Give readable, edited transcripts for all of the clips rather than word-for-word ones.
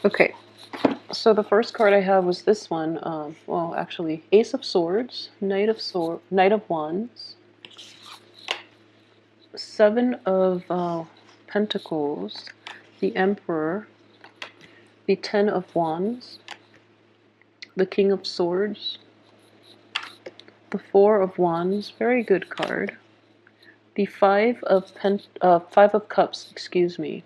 Okay, so the first card I have was this one. Well, actually, Ace of Swords, Knight of Wands, Seven of Pentacles, the Emperor, the Ten of Wands, the King of Swords, the Four of Wands, very good card. The Five of Cups, excuse me.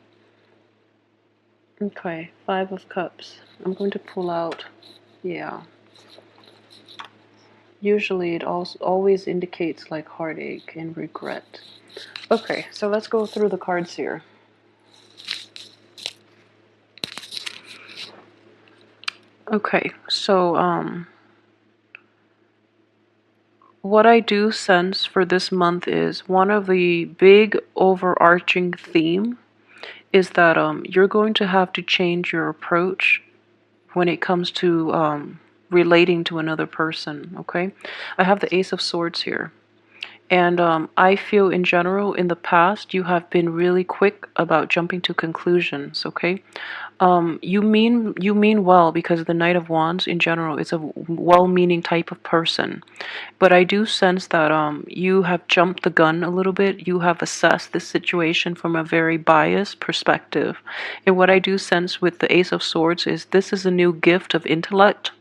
Okay, Five of Cups. I'm going to pull out, yeah. Usually it also always indicates like heartache and regret. Okay, so let's go through the cards here. Okay, so what I do sense for this month is one of the big overarching theme is that you're going to have to change your approach when it comes to relating to another person, okay? I have the Ace of Swords here. And I feel in general in the past you have been really quick about jumping to conclusions, okay? You mean well because the Knight of Wands in general is a well-meaning type of person. But I do sense that you have jumped the gun a little bit. You have assessed this situation from a very biased perspective. And what I do sense with the Ace of Swords is this is a new gift of intellect,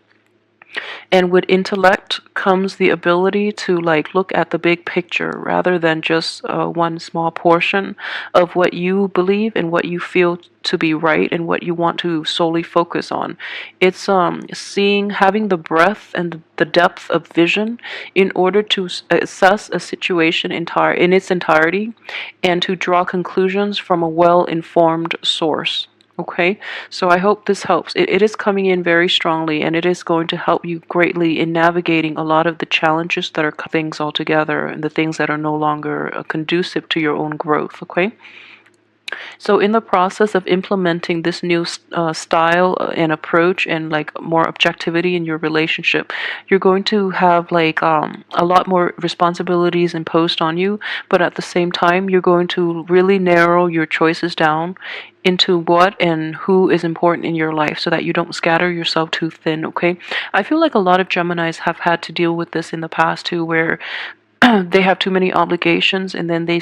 and with intellect comes the ability to like look at the big picture rather than just one small portion of what you believe and what you feel to be right and what you want to solely focus on. It's seeing, having the breadth and the depth of vision in order to assess a situation in its entirety and to draw conclusions from a well-informed source. Okay, so I hope this helps. It is coming in very strongly, and it is going to help you greatly in navigating a lot of the challenges that are things altogether and the things that are no longer conducive to your own growth. Okay. So in the process of implementing this new style and approach and like more objectivity in your relationship, you're going to have like a lot more responsibilities imposed on you, but at the same time, you're going to really narrow your choices down into what and who is important in your life so that you don't scatter yourself too thin, okay? I feel like a lot of Geminis have had to deal with this in the past too, where they have too many obligations and then they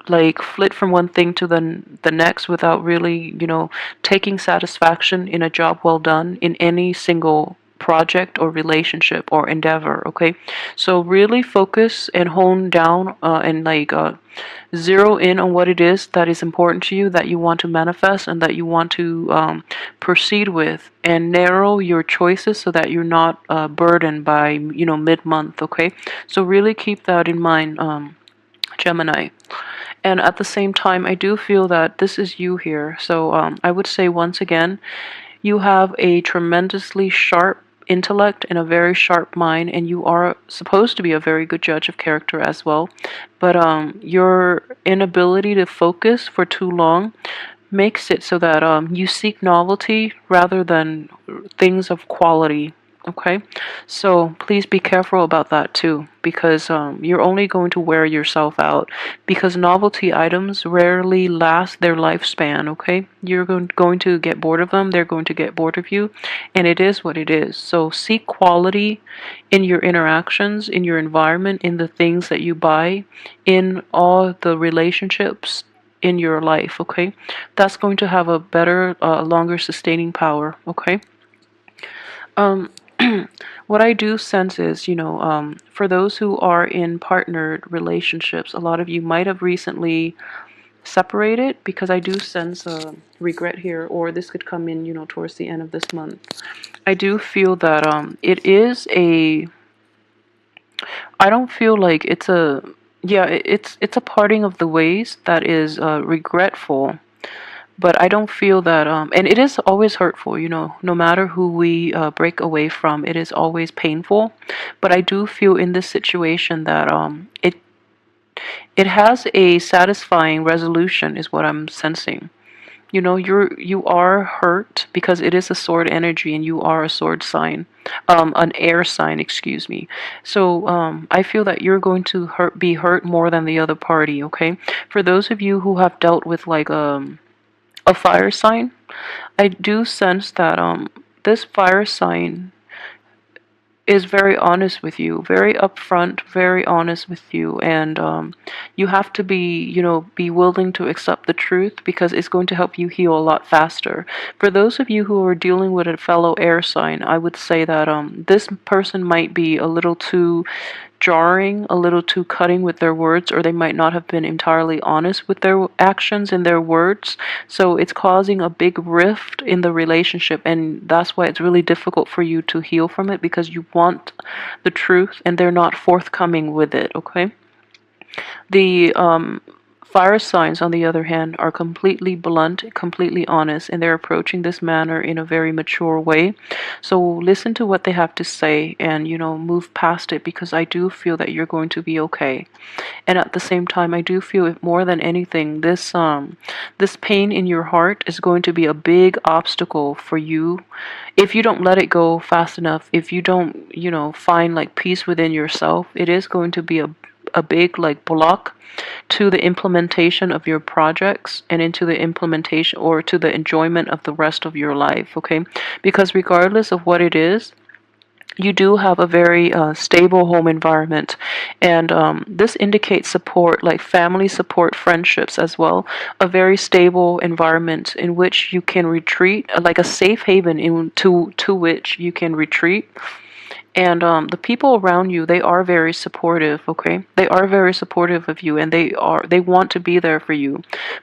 like flit from one thing to the next without really, taking satisfaction in a job well done in any single project or relationship or endeavor, okay? So really focus and hone down and like zero in on what it is that is important to you, that you want to manifest and that you want to proceed with, and narrow your choices so that you're not burdened by mid-month, okay? So really keep that in mind, Gemini. And at the same time, I do feel that this is you here. So I would say once again, you have a tremendously sharp intellect and a very sharp mind, and you are supposed to be a very good judge of character as well. But your inability to focus for too long makes it so that you seek novelty rather than things of quality. Okay, so please be careful about that too, because you're only going to wear yourself out, because novelty items rarely last their lifespan. Okay, you're going to get bored of them, they're going to get bored of you, and it is what it is. So seek quality in your interactions, in your environment, in the things that you buy, in all the relationships in your life. Okay, that's going to have a better, longer sustaining power. Okay. um what I do sense is, for those who are in partnered relationships, a lot of you might have recently separated, because I do sense regret here, or this could come in, towards the end of this month. I do feel that it is a, I don't feel like it's a, yeah, it's a parting of the ways that is regretful, but I don't feel that and it is always hurtful, no matter who we break away from, it is always painful. But I do feel in this situation that it has a satisfying resolution, is what I'm sensing. You are hurt because it is a sword energy and you are a sword sign, an air sign, excuse me. So I feel that you're going to be hurt more than the other party. Okay, for those of you who have dealt with like a fire sign, I do sense that this fire sign is very honest with you, very upfront, very honest with you, and you have to be, be willing to accept the truth because it's going to help you heal a lot faster. For those of you who are dealing with a fellow air sign, I would say that this person might be a little too jarring, a little too cutting with their words, or they might not have been entirely honest with their actions and their words. So it's causing a big rift in the relationship, and that's why it's really difficult for you to heal from it because you want the truth and they're not forthcoming with it, okay? The fire signs, on the other hand, are completely blunt, completely honest, and they're approaching this matter in a very mature way. So listen to what they have to say and, move past it because I do feel that you're going to be okay. And at the same time, I do feel it more than anything, this pain in your heart is going to be a big obstacle for you if you don't let it go fast enough. If you don't, find like peace within yourself, it is going to be a big like block to the implementation of your projects and into the implementation or to the enjoyment of the rest of your life, okay? Because regardless of what it is, you do have a very stable home environment, and this indicates support, like family support, friendships as well. A very stable environment in which you can retreat, like a safe haven to which you can retreat. And the people around you, they are very supportive, okay? They are very supportive of you, and they want to be there for you.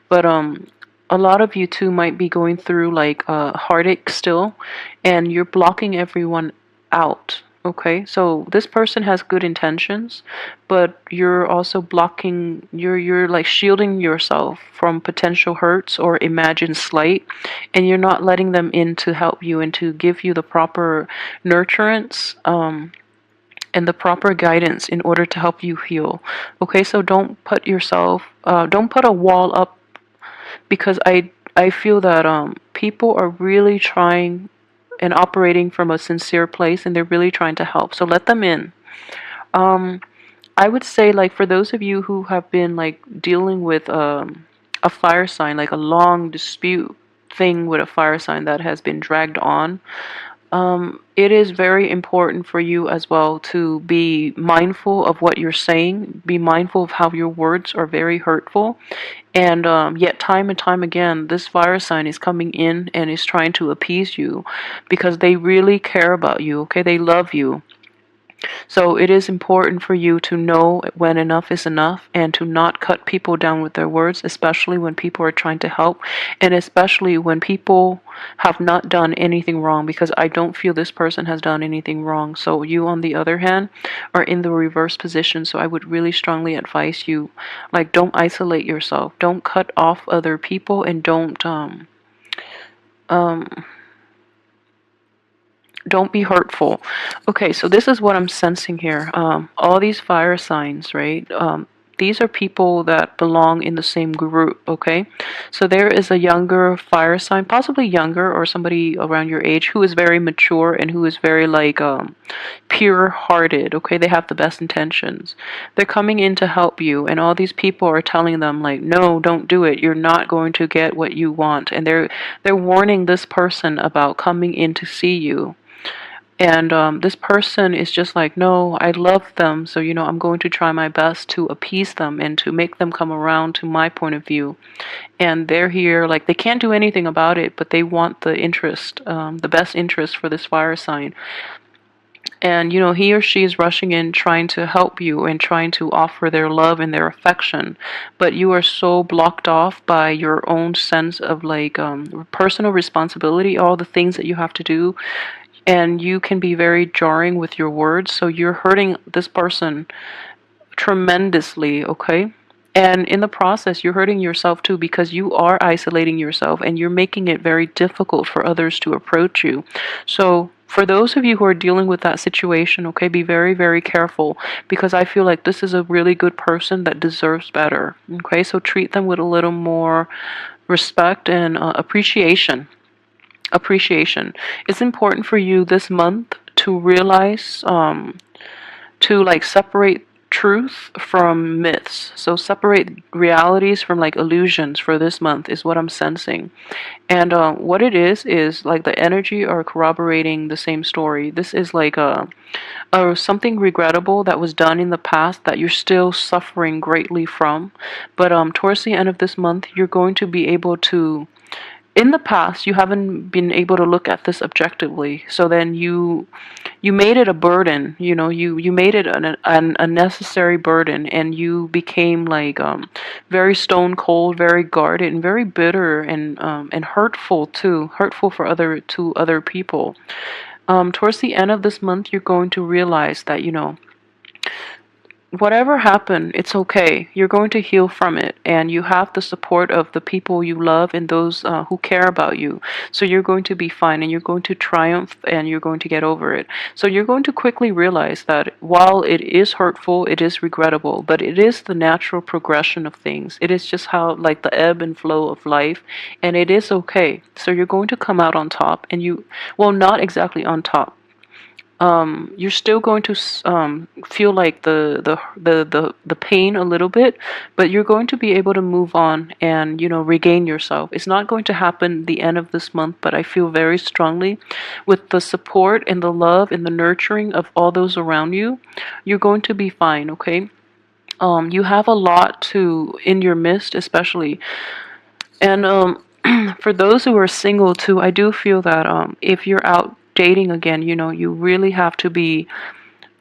But a lot of you too might be going through like heartache still, and you're blocking everyone out. Okay, so this person has good intentions, but you're also blocking, you're like shielding yourself from potential hurts or imagined slight, and you're not letting them in to help you and to give you the proper nurturance and the proper guidance in order to help you heal. Okay, so don't put a wall up, because I feel that people are really trying and operating from a sincere place, and they're really trying to help. So let them in. Um, I would say, like, for those of you who have been like dealing with a fire sign, like a long dispute thing with a fire sign that has been dragged on, it is very important for you as well to be mindful of what you're saying, be mindful of how your words are very hurtful. And yet, time and time again, this fire sign is coming in and is trying to appease you because they really care about you, okay? They love you. So it is important for you to know when enough is enough and to not cut people down with their words, especially when people are trying to help, and especially when people have not done anything wrong, because I don't feel this person has done anything wrong. So you, on the other hand, are in the reverse position. So I would really strongly advise you, like, don't isolate yourself. Don't cut off other people, and um don't be hurtful. Okay, so this is what I'm sensing here. All these fire signs, right? These are people that belong in the same group, okay? So there is a younger fire sign, possibly younger or somebody around your age, who is very mature and who is very like pure-hearted, okay? They have the best intentions. They're coming in to help you, and all these people are telling them like, no, don't do it. You're not going to get what you want. And they're warning this person about coming in to see you. And this person is just like, no, I love them. So, I'm going to try my best to appease them and to make them come around to my point of view. And they're here, like, they can't do anything about it, but they want the interest, the best interest for this fire sign. And, he or she is rushing in, trying to help you and trying to offer their love and their affection. But you are so blocked off by your own sense of, like, personal responsibility, all the things that you have to do, and you can be very jarring with your words, so you're hurting this person tremendously, okay? And in the process, you're hurting yourself too, because you are isolating yourself and you're making it very difficult for others to approach you. So for those of you who are dealing with that situation, okay, be very, very careful, because I feel like this is a really good person that deserves better, okay? So treat them with a little more respect and appreciation. It's important for you this month to realize, to like separate truth from myths. So separate realities from like illusions for this month is what I'm sensing. And what it is like the energy are corroborating the same story. This is like something regrettable that was done in the past that you're still suffering greatly from. But towards the end of this month, you're going to be able to, in the past you haven't been able to look at this objectively, so then you made it a burden, you made it an unnecessary burden, and you became like very stone cold, very guarded, and very bitter, and hurtful too, hurtful for other people. Towards the end of this month, you're going to realize that whatever happened, it's okay. You're going to heal from it, and you have the support of the people you love and those who care about you. So you're going to be fine, and you're going to triumph, and you're going to get over it. So you're going to quickly realize that while it is hurtful, it is regrettable, but it is the natural progression of things. It is just how, like, the ebb and flow of life, and it is okay. So you're going to come out on top, and well, not exactly on top. You're still going to feel like the pain a little bit, but you're going to be able to move on and regain yourself. It's not going to happen the end of this month, but I feel very strongly with the support and the love and the nurturing of all those around you, you're going to be fine. Okay. You have a lot to in your midst, especially, and for those who are single too, I do feel that if you're out dating again, you really have to be,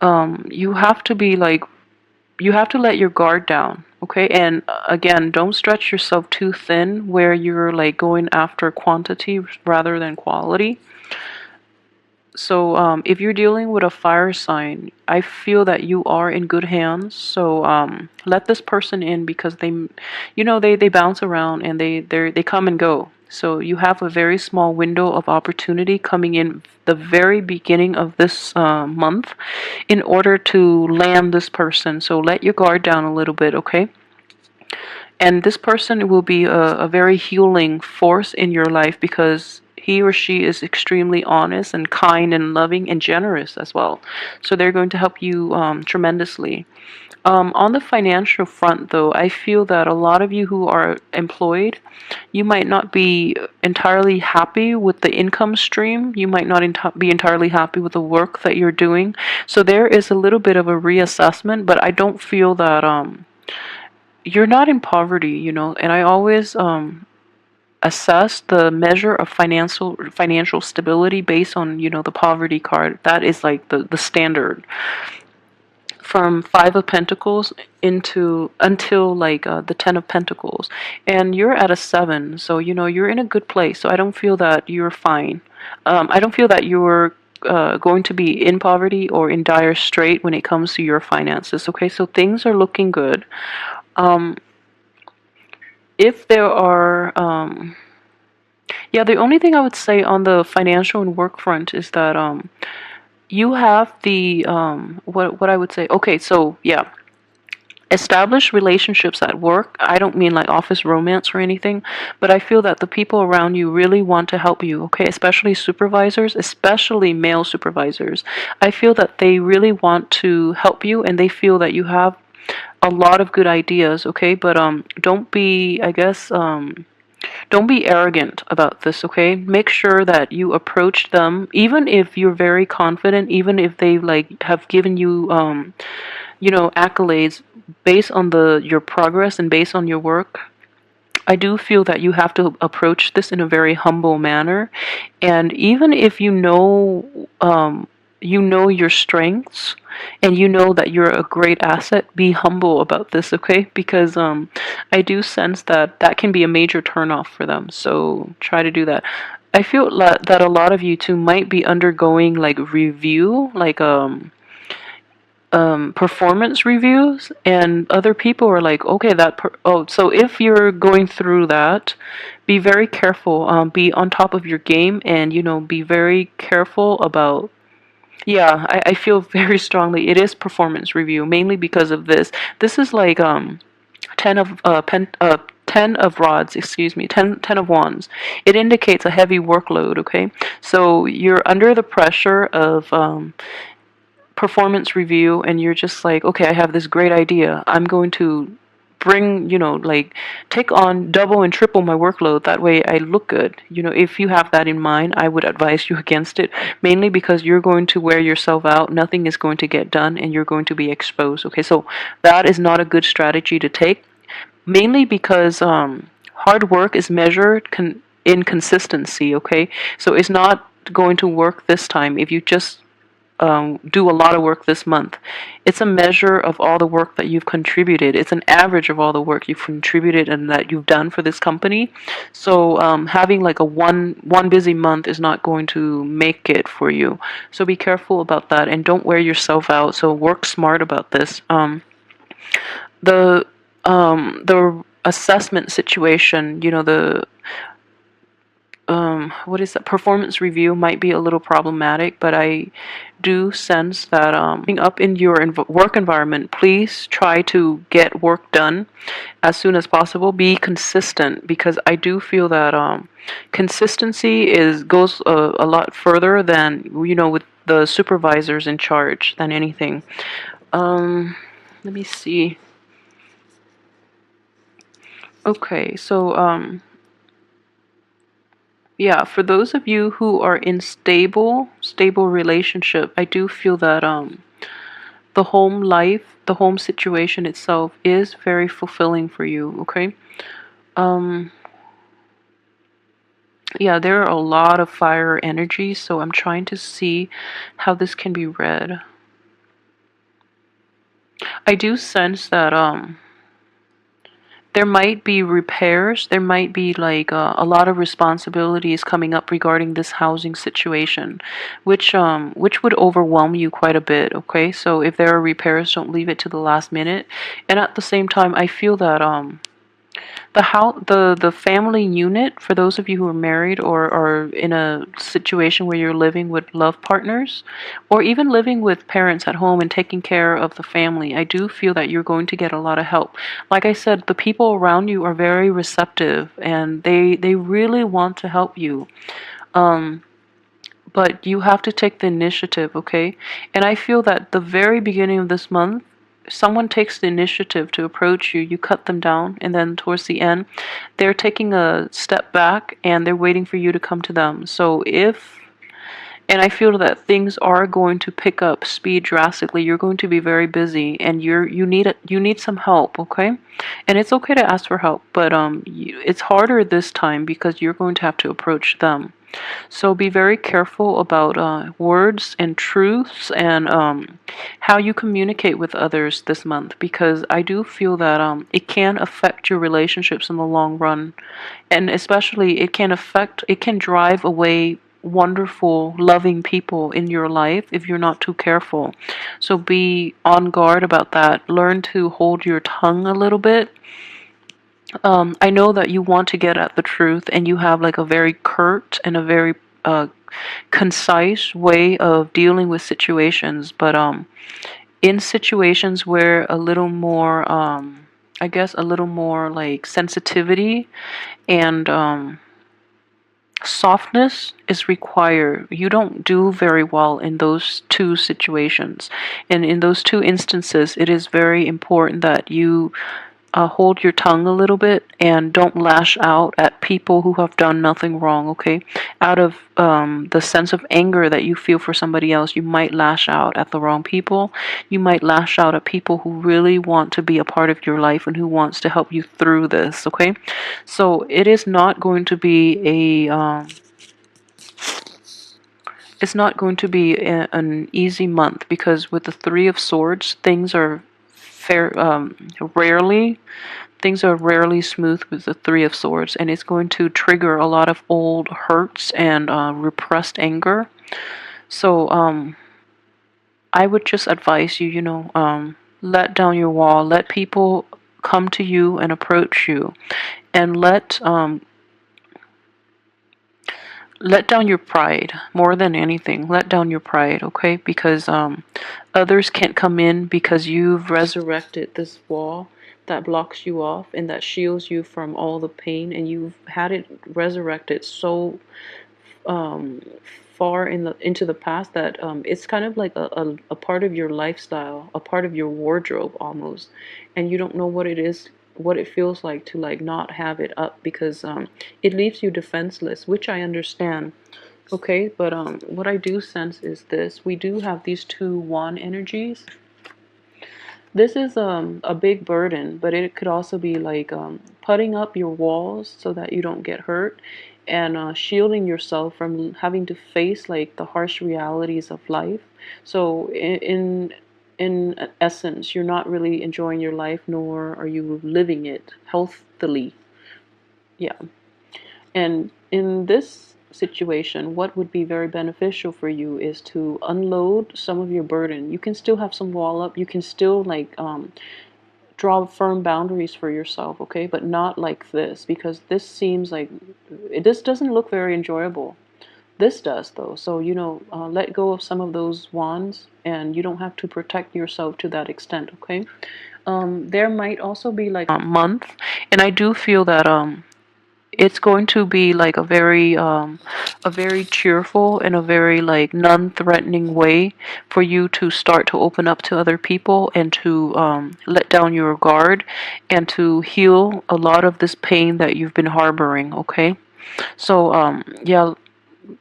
you have to be like, you have to let your guard down, okay? And again, don't stretch yourself too thin where you're like going after quantity rather than quality. So if you're dealing with a fire sign, I feel that you are in good hands. So let this person in, because they bounce around, and they come and go. So you have a very small window of opportunity coming in the very beginning of this month in order to land this person. So let your guard down a little bit, okay? And this person will be a very healing force in your life, because he or she is extremely honest and kind and loving and generous as well. So they're going to help you tremendously. On the financial front, though, I feel that a lot of you who are employed, you might not be entirely happy with the income stream. You might not be entirely happy with the work that you're doing. So there is a little bit of a reassessment, but I don't feel that you're not in poverty, and I always assess the measure of financial stability based on the poverty card. That is like the standard from Five of Pentacles into until like the Ten of Pentacles, and you're at a 7, so you're in a good place. So I don't feel that you're fine. I don't feel that you're going to be in poverty or in dire strait when it comes to your finances. Okay, so things are looking good. If there are, yeah, the only thing I would say on the financial and work front is that you have the, what I would say, okay, so yeah, establish relationships at work. I don't mean like office romance or anything, but I feel that the people around you really want to help you, okay? Especially supervisors, especially male supervisors. I feel that they really want to help you, and they feel that you have a lot of good ideas, okay? But don't be, I guess, don't be arrogant about this, okay? Make sure that you approach them, even if you're very confident, even if they like have given you, accolades based on your progress and based on your work. I do feel that you have to approach this in a very humble manner, and even if you know your strengths, and you know that you're a great asset, be humble about this, okay? Because I do sense that that can be a major turnoff for them, so try to do that. I feel that a lot of you too might be undergoing like review, like performance reviews, and other people are like, okay, so if you're going through that, be very careful, be on top of your game, and be very careful about. Yeah, I feel very strongly it is performance review, mainly because of this. This is like 10 of rods, excuse me, 10 of wands. It indicates a heavy workload, okay? So you're under the pressure of performance review and you're just like, okay, I have this great idea. I'm going to bring, like take on double and triple my workload. That way I look good. If you have that in mind, I would advise you against it, mainly because you're going to wear yourself out. Nothing is going to get done and you're going to be exposed. Okay, so that is not a good strategy to take, mainly because hard work is measured in consistency. Okay, so it's not going to work this time if you just do a lot of work this month. It's a measure of all the work that you've contributed. It's an average of all the work you've contributed and that you've done for this company. So having like a one busy month is not going to make it for you. So be careful about that and don't wear yourself out. So work smart about this. The assessment situation, the what is that, performance review might be a little problematic, but I do sense that up in your work environment, please try to get work done as soon as possible. Be consistent, because I do feel that consistency goes a lot further than, with the supervisors in charge than anything. Let me see. Okay, so yeah, for those of you who are in stable relationship, I do feel that the home life, the home situation itself is very fulfilling for you, okay? Um yeah, there are a lot of fire energy, so I'm trying to see how this can be read. I do sense that there might be repairs. There might be like a lot of responsibilities coming up regarding this housing situation, which would overwhelm you quite a bit. Okay, so if there are repairs, don't leave it to the last minute. And at the same time, I feel that the family unit, for those of you who are married or are in a situation where you're living with love partners, or even living with parents at home and taking care of the family, I do feel that you're going to get a lot of help. Like I said, the people around you are very receptive and they really want to help you. But you have to take the initiative, okay? And I feel that the very beginning of this month, someone takes the initiative to approach you, you cut them down, and then towards the end, they're taking a step back and they're waiting for you to come to them. And I feel that things are going to pick up speed drastically. You're going to be very busy, and you need some help, okay? And it's okay to ask for help, but it's harder this time because you're going to have to approach them. So be very careful about words and truths and how you communicate with others this month, because I do feel that it can affect your relationships in the long run, and especially it can drive away wonderful, loving people in your life if you're not too careful. So be on guard about that. Learn to hold your tongue a little bit. I know that you want to get at the truth and you have like a very curt and a very concise way of dealing with situations, but in situations where a little more, I guess, a little more like sensitivity and softness is required. You don't do very well in those two situations. And in those two instances, it is very important that you hold your tongue a little bit and don't lash out at people who have done nothing wrong, okay? Out of the sense of anger that you feel for somebody else, you might lash out at the wrong people. You might lash out at people who really want to be a part of your life and who wants to help you through this, okay? So it is not going to be it's not going to be an easy month, because with the Three of Swords, things are rarely things are rarely smooth with the Three of Swords, and it's going to trigger a lot of old hurts and repressed anger. So I would just advise you, let down your wall, let people come to you and approach you, and let down your pride. More than anything, let down your pride, okay? Because others can't come in, because you've resurrected this wall that blocks you off and that shields you from all the pain, and you've had it resurrected so um, far into the past that it's kind of like a part of your lifestyle, a part of your wardrobe almost, and you don't know what it is, what it feels like to like not have it up because it leaves you defenseless, which I understand. Okay, but what I do sense is this: we do have these two wand energies. This is a big burden, but it could also be like putting up your walls so that you don't get hurt, and shielding yourself from having to face like the harsh realities of life. So in essence, you're not really enjoying your life, nor are you living it healthily. Yeah. And in this situation, what would be very beneficial for you is to unload some of your burden. You can still have some wall up. You can still like draw firm boundaries for yourself, okay? But not like this, because this seems like this doesn't look very enjoyable. This does though. So let go of some of those wands, and you don't have to protect yourself to that extent, okay? There might also be like a month, and I do feel that it's going to be like a very cheerful and a very like non-threatening way for you to start to open up to other people and to let down your guard and to heal a lot of this pain that you've been harboring, okay? So yeah,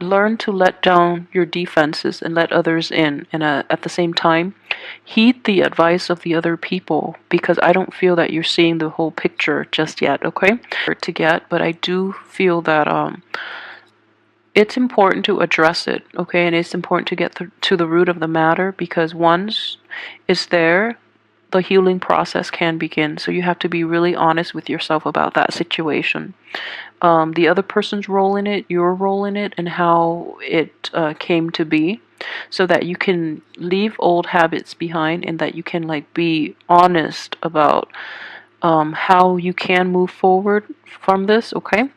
learn to let down your defenses and let others in, and at the same time heed the advice of the other people, because I don't feel that you're seeing the whole picture just yet, okay? To get, but I do feel that it's important to address it, okay? And it's important to get to the root of the matter, because once it's there, the healing process can begin. So you have to be really honest with yourself about that situation, the other person's role in it, your role in it, and how it came to be, so that you can leave old habits behind and that you can like be honest about how you can move forward from this, okay?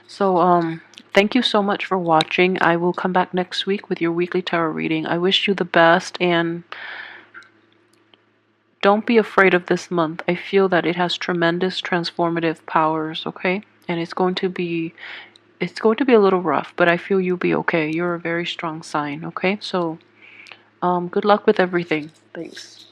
So thank you so much for watching. I will come back next week with your weekly tarot reading. I wish you the best, and don't be afraid of this month. I feel that it has tremendous transformative powers, okay? And it's going to be a little rough, but I feel you'll be okay. You're a very strong sign, okay? So, good luck with everything. Thanks.